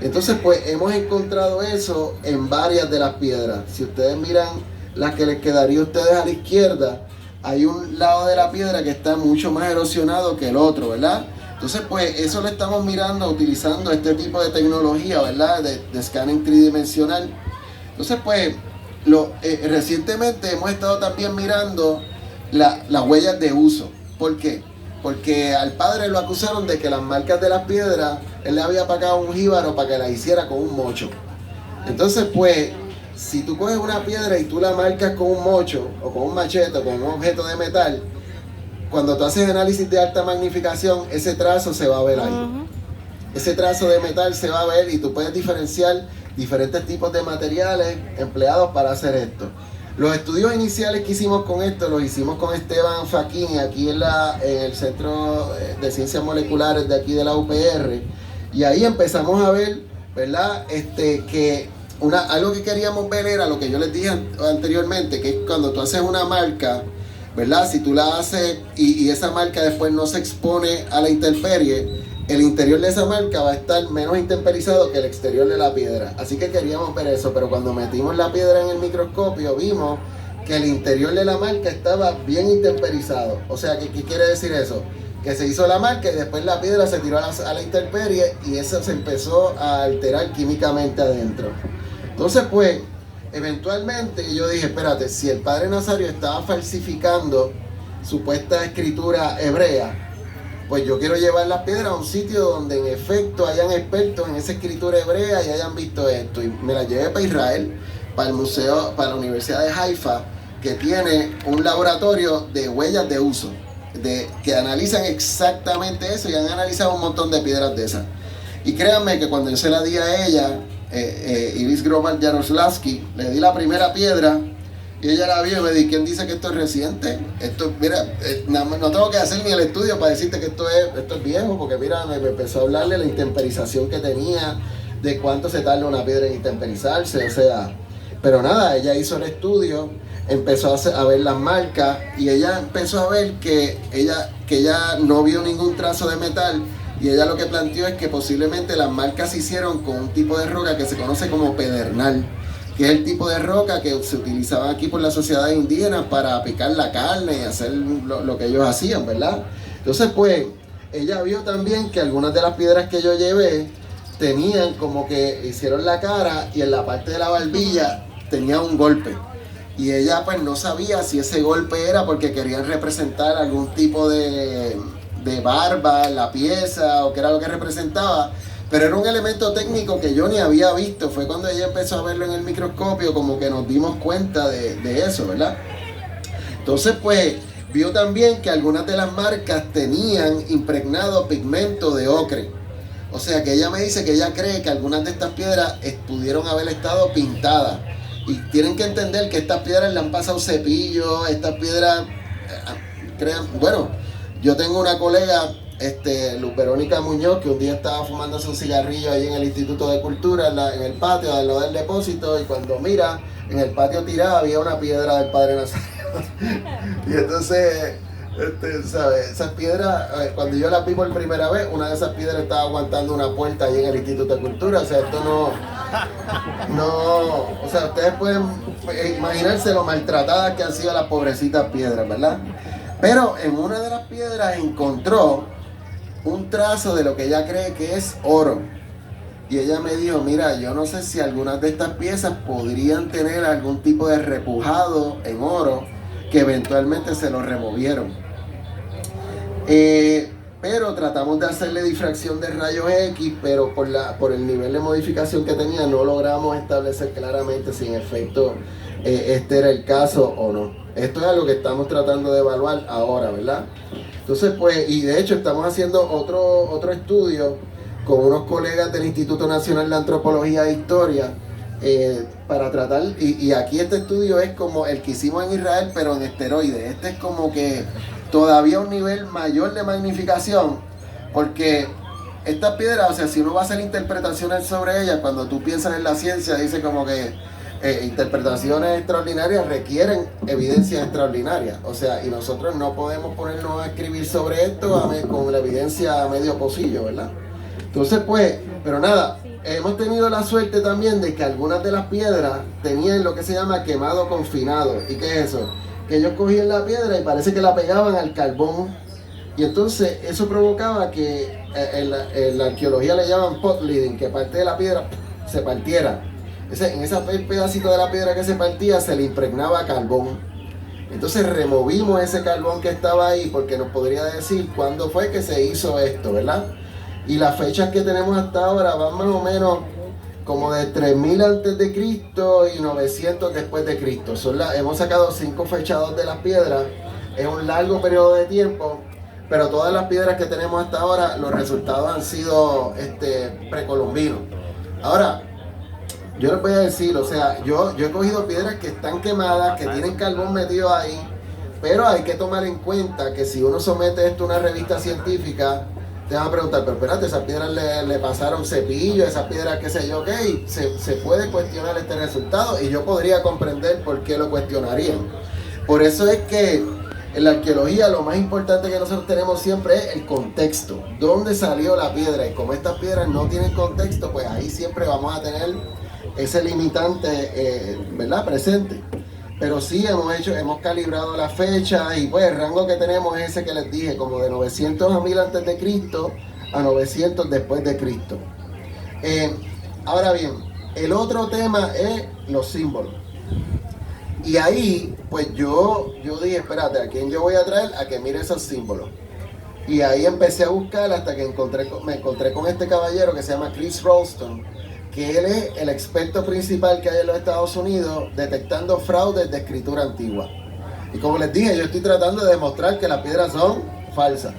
Entonces, pues hemos encontrado eso en varias de las piedras. Si ustedes miran las que les quedaría a ustedes a la izquierda, hay un lado de la piedra que está mucho más erosionado que el otro, ¿verdad? Entonces, pues eso lo estamos mirando utilizando este tipo de tecnología, ¿verdad? De scanning tridimensional. Entonces, pues, recientemente hemos estado también mirando las huellas de uso. ¿Por qué? Porque al padre lo acusaron de que las marcas de las piedras, él le había pagado un jíbaro para que las hiciera con un mocho. Entonces, pues, si tú coges una piedra y tú la marcas con un mocho, o con un machete, o con un objeto de metal, cuando tú haces análisis de alta magnificación, ese trazo se va a ver ahí. Ese trazo de metal se va a ver y tú puedes diferenciar diferentes tipos de materiales empleados para hacer esto. Los estudios iniciales que hicimos con esto, los hicimos con Esteban Faquini aquí en el Centro de Ciencias Moleculares de aquí de la UPR, y ahí empezamos a ver, ¿verdad?, que algo que queríamos ver era lo que yo les dije anteriormente, que es cuando tú haces una marca, ¿verdad? Si tú la haces y esa marca después no se expone a la intemperie, el interior de esa marca va a estar menos intemperizado que el exterior de la piedra. Así que queríamos ver eso, pero cuando metimos la piedra en el microscopio vimos que el interior de la marca estaba bien intemperizado. O sea, ¿qué quiere decir eso? Que se hizo la marca y después la piedra se tiró a la intemperie y eso se empezó a alterar químicamente adentro. Entonces, pues, eventualmente yo dije, espérate, si el padre Nazario estaba falsificando supuesta escritura hebrea, pues yo quiero llevar las piedras a un sitio donde en efecto hayan expertos en esa escritura hebrea y hayan visto esto. Y me las llevé para Israel, para el museo, para la Universidad de Haifa, que tiene un laboratorio de huellas de uso, que analizan exactamente eso y han analizado un montón de piedras de esas. Y créanme que cuando yo se la di a ella, Iris Gromal Jaroslavsky, le di la primera piedra y ella la vio y me dijo, ¿quién dice que esto es reciente? Esto, mira, no tengo que hacer ni el estudio para decirte que esto es viejo, porque mira, me empezó a hablarle de la intemperización que tenía, de cuánto se tarda una piedra en intemperizarse, o sea, pero nada, ella hizo el estudio, empezó a ver las marcas y ella empezó a ver que ella no vio ningún trazo de metal y ella lo que planteó es que posiblemente las marcas se hicieron con un tipo de roca que se conoce como pedernal, que es el tipo de roca que se utilizaba aquí por las sociedades indígenas para picar la carne y hacer lo que ellos hacían, ¿verdad? Entonces, pues, ella vio también que algunas de las piedras que yo llevé tenían como que hicieron la cara y en la parte de la barbilla tenía un golpe. Y ella pues no sabía si ese golpe era porque querían representar algún tipo de barba en la pieza o qué era lo que representaba, pero era un elemento técnico que yo ni había visto. Fue cuando ella empezó a verlo en el microscopio como que nos dimos cuenta de eso, ¿verdad? Entonces pues vio también que algunas de las marcas tenían impregnado pigmento de ocre. O sea que ella me dice que ella cree que algunas de estas piedras pudieron haber estado pintadas. Y tienen que entender que estas piedras le han pasado cepillo, estas piedras, bueno, yo tengo una colega, Luz Verónica Muñoz, que un día estaba fumándose un cigarrillo ahí en el Instituto de Cultura, en el patio, al lado del depósito, y cuando mira, en el patio tirada había una piedra del Padre Nazario. Y entonces, ¿sabes? Esas piedras, cuando yo las vi por primera vez, una de esas piedras estaba aguantando una puerta ahí en el Instituto de Cultura. O sea, esto no, o sea, ustedes pueden imaginarse lo maltratadas que han sido las pobrecitas piedras, ¿verdad? Pero en una de las piedras encontró un trazo de lo que ella cree que es oro. Y ella me dijo, mira, yo no sé si algunas de estas piezas podrían tener algún tipo de repujado en oro, que eventualmente se lo removieron. Pero tratamos de hacerle difracción de rayos X, pero por el nivel de modificación que tenía no logramos establecer claramente si en efecto este era el caso o no. Esto es algo que estamos tratando de evaluar ahora, ¿verdad? Entonces, pues, y de hecho estamos haciendo otro estudio con unos colegas del Instituto Nacional de Antropología e Historia para tratar, y aquí este estudio es como el que hicimos en Israel, pero en esteroides. Este es como que todavía un nivel mayor de magnificación, porque estas piedras, o sea, si uno va a hacer interpretaciones sobre ellas, cuando tú piensas en la ciencia, dice como que interpretaciones extraordinarias requieren evidencias extraordinarias. O sea, y nosotros no podemos ponernos a escribir sobre esto con la evidencia a medio pocillo, ¿verdad? Entonces, pues, pero nada, hemos tenido la suerte también de que algunas de las piedras tenían lo que se llama quemado confinado. ¿Y qué es eso? Que ellos cogían la piedra y parece que la pegaban al carbón. Y entonces eso provocaba que en la arqueología le llaman pot leading, que parte de la piedra se partiera. En ese pedacito de la piedra que se partía se le impregnaba carbón. Entonces removimos ese carbón que estaba ahí porque nos podría decir cuándo fue que se hizo esto, ¿verdad? Y las fechas que tenemos hasta ahora van más o menos como de 3000 antes de Cristo y 900 después de Cristo. Hemos sacado 5 fechados de las piedras. Es un largo periodo de tiempo, pero todas las piedras que tenemos hasta ahora, los resultados han sido precolombinos. Ahora, yo les voy a decir, o sea, yo he cogido piedras que están quemadas, que tienen carbón metido ahí, pero hay que tomar en cuenta que si uno somete esto a una revista científica, te van a preguntar, pero espérate, esas piedras le pasaron cepillo, esas piedras qué sé yo, ok, se puede cuestionar este resultado y yo podría comprender por qué lo cuestionarían. Por eso es que En la arqueología lo más importante que nosotros tenemos siempre es el contexto. ¿Dónde salió la piedra? Y como estas piedras no tienen contexto, pues ahí siempre vamos a tener ese limitante, ¿verdad? Presente. Pero sí hemos calibrado las fechas y pues el rango que tenemos es ese que les dije, como de 900 a 1000 antes de Cristo a 900 después de Cristo. Ahora bien, el otro tema es los símbolos. Y ahí, pues yo dije, espérate, ¿a quién yo voy a traer? A que mire esos símbolos. Y ahí empecé a buscar hasta que me encontré con este caballero que se llama Chris Ralston, que él es el experto principal que hay en los Estados Unidos detectando fraudes de escritura antigua. Y como les dije, yo estoy tratando de demostrar que las piedras son falsas.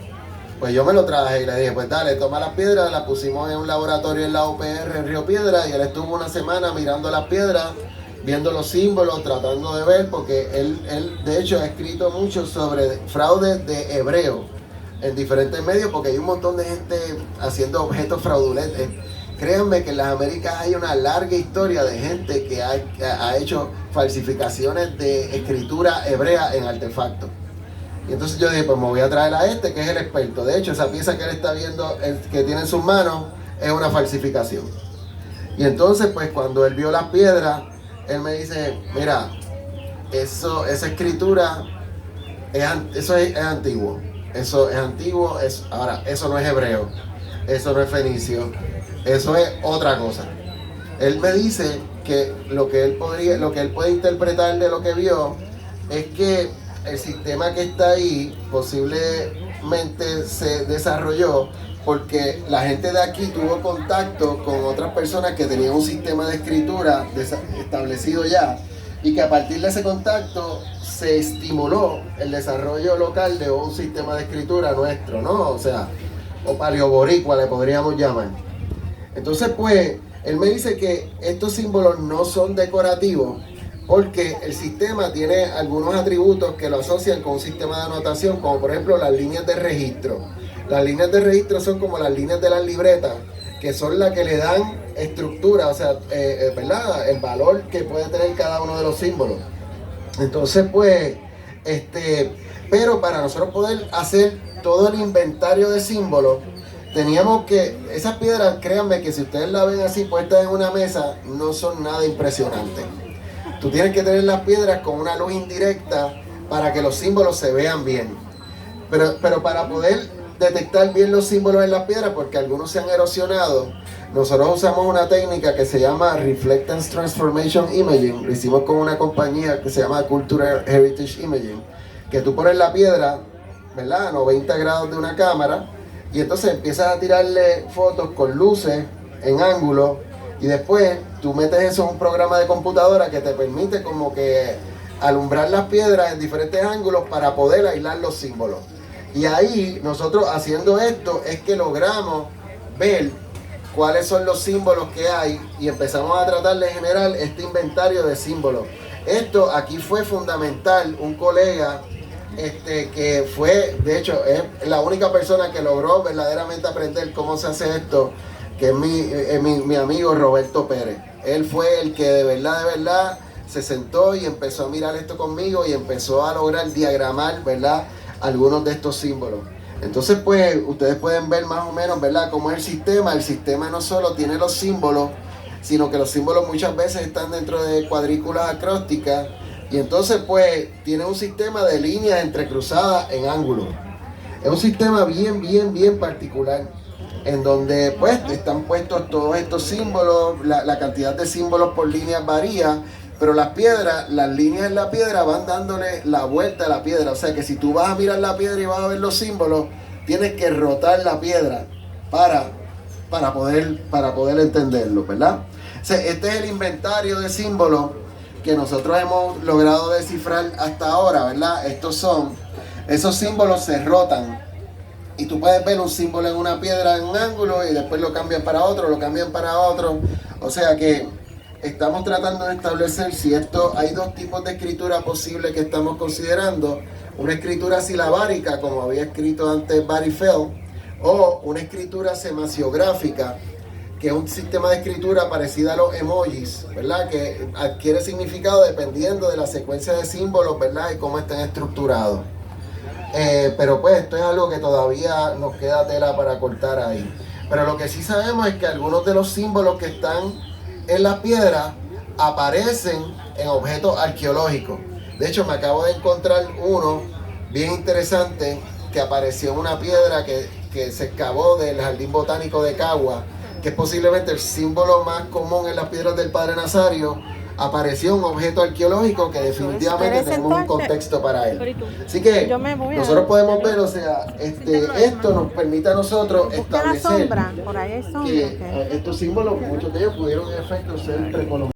Pues yo me lo traje y le dije, pues dale, toma las piedras, las pusimos en un laboratorio en la UPR en Río Piedras y él estuvo una semana mirando las piedras, viendo los símbolos, tratando de ver, porque él de hecho ha escrito mucho sobre fraudes de hebreo en diferentes medios, porque hay un montón de gente haciendo objetos fraudulentos. Créanme que en las Américas hay una larga historia de gente que ha hecho falsificaciones de escritura hebrea en artefactos. Y entonces yo dije, pues me voy a traer a este que es el experto. De hecho, esa pieza que él está viendo, que tiene en sus manos, es una falsificación. Y entonces, pues cuando él vio las piedras, él me dice, mira, esa escritura, eso es antiguo. Eso es antiguo. Ahora, eso no es hebreo. Eso no es fenicio. Eso es otra cosa. Él me dice que lo que él puede interpretar de lo que vio es que el sistema que está ahí posiblemente se desarrolló porque la gente de aquí tuvo contacto con otras personas que tenían un sistema de escritura establecido ya y que a partir de ese contacto se estimuló el desarrollo local de un sistema de escritura nuestro, ¿no? O sea, o paleoboricua le podríamos llamar. Entonces, pues, él me dice que estos símbolos no son decorativos porque el sistema tiene algunos atributos que lo asocian con un sistema de anotación, como por ejemplo las líneas de registro. Las líneas de registro son como las líneas de las libretas, que son las que le dan estructura, o sea, ¿verdad? El valor que puede tener cada uno de los símbolos. Entonces, pues, pero para nosotros poder hacer todo el inventario de símbolos, teníamos que, esas piedras, créanme que si ustedes las ven así puestas en una mesa, no son nada impresionantes. Tú tienes que tener las piedras con una luz indirecta para que los símbolos se vean bien. Pero para poder detectar bien los símbolos en las piedras, porque algunos se han erosionado, nosotros usamos una técnica que se llama Reflectance Transformation Imaging. Lo hicimos con una compañía que se llama Cultural Heritage Imaging, que tú pones la piedra, ¿verdad?, a 90 grados de una cámara, y entonces empiezas a tirarle fotos con luces en ángulo, y después tú metes eso en un programa de computadora que te permite como que alumbrar las piedras en diferentes ángulos para poder aislar los símbolos. Y ahí nosotros haciendo esto es que logramos ver cuáles son los símbolos que hay y empezamos a tratar de generar este inventario de símbolos. Esto aquí fue fundamental, un colega que fue, de hecho, es la única persona que logró verdaderamente aprender cómo se hace esto, que es mi amigo Roberto Pérez. Él fue el que de verdad se sentó y empezó a mirar esto conmigo y empezó a lograr diagramar, ¿verdad?, algunos de estos símbolos. Entonces, pues, ustedes pueden ver más o menos, ¿verdad?, cómo es el sistema. El sistema no solo tiene los símbolos, sino que los símbolos muchas veces están dentro de cuadrículas acrósticas. Y entonces, pues, tiene un sistema de líneas entrecruzadas en ángulo. Es un sistema bien particular, en donde, pues, están puestos todos estos símbolos. La cantidad de símbolos por líneas varía, pero las líneas en la piedra van dándole la vuelta a la piedra. O sea que si tú vas a mirar la piedra y vas a ver los símbolos, tienes que rotar la piedra para poder entenderlo, ¿verdad? O sea, este es el inventario de símbolos que nosotros hemos logrado descifrar hasta ahora, ¿verdad? Esos símbolos se rotan. Y tú puedes ver un símbolo en una piedra en un ángulo y después lo cambian para otro. O sea que estamos tratando de establecer si hay dos tipos de escritura posibles que estamos considerando. Una escritura silabárica, como había escrito antes Barry Feld, o una escritura semasiográfica, que es un sistema de escritura parecida a los emojis, ¿verdad?, que adquiere significado dependiendo de la secuencia de símbolos, ¿verdad?, y cómo están estructurados. Pero pues esto es algo que todavía nos queda tela para cortar ahí. Pero lo que sí sabemos es que algunos de los símbolos que están en las piedras aparecen en objetos arqueológicos. De hecho, me acabo de encontrar uno bien interesante que apareció en una piedra que se excavó del Jardín Botánico de Cagua, que es posiblemente el símbolo más común en las piedras del Padre Nazario. Apareció un objeto arqueológico que definitivamente tenemos un contexto para él. Así que nosotros podemos ver, o sea, esto nos permite a nosotros establecer que estos símbolos, muchos de ellos pudieron en efecto ser reconocidos.